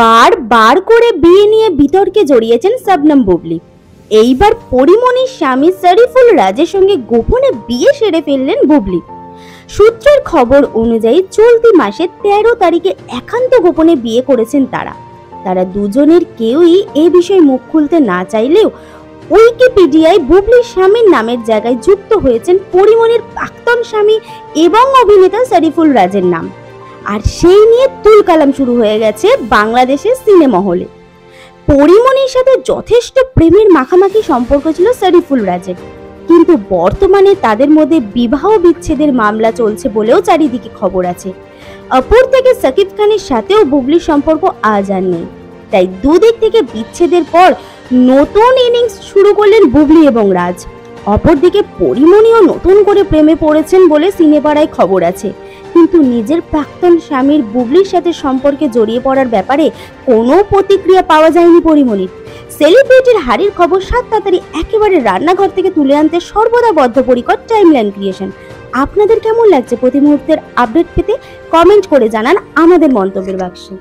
বারবার করে বিয়ে নিয়ে বিতর্কে জড়িয়েছেন শবনম বুবলি। এইবার পরিমণির স্বামী শরীফুল রাজের সঙ্গে গোপনে বিয়ে সেরে ফেললেন বুবলি। সূত্রের খবর অনুযায়ী চলতি মাসের 13 তারিখে একান্ত গোপনে বিয়ে করেছেন তারা দুজনের কেউই এ বিষয়ে মুখ খুলতে না চাইলেও উইকিপিডিয়ায় বুবলির স্বামীর নামের জায়গায় যুক্ত হয়েছেন পরিমণির প্রাক্তন স্বামী এবং অভিনেতা শরীফুল রাজের নাম। আর সেই নিয়ে তুলকালাম শুরু হয়ে গেছে বাংলাদেশের সিনেমা হলে। পরিমণির সাথে যথেষ্ট প্রেমের মাখামাখি সম্পর্ক ছিল শরীফুল রাজের, কিন্তু বর্তমানে তাদের মধ্যে বিবাহ বিচ্ছেদের মামলা চলছে বলেও চারিদিকে খবর আছে। অপর থেকে সাকিব খানের সাথেও বুবলির সম্পর্ক আজ আর নেই, তাই দুদিক থেকে বিচ্ছেদের পর নতুন ইনিংস শুরু করলেন বুবলি এবং রাজ। অপরদিকে পরিমণিও নতুন করে প্রেমে পড়েছেন বলে সিনেপাড়ায় খবর আছে, কিন্তু নিজের প্রাক্তন স্বামীর বুবলির সাথে সম্পর্কে জড়িয়ে পড়ার ব্যাপারে কোনো প্রতিক্রিয়া পাওয়া যায়নি পরিমণির। সেলিব্রিটির হারির খবর 7 তাড়াতাড়ি একেবারে রান্নাঘর থেকে তুলে আনতে সর্বদা বদ্ধপরিকর টাইমলাইন ক্রিয়েশন। আপনাদের কেমন লাগছে প্রতি মুহূর্তের আপডেট পেতে? কমেন্ট করে জানান আমাদের মন্তব্যের বাক্সে।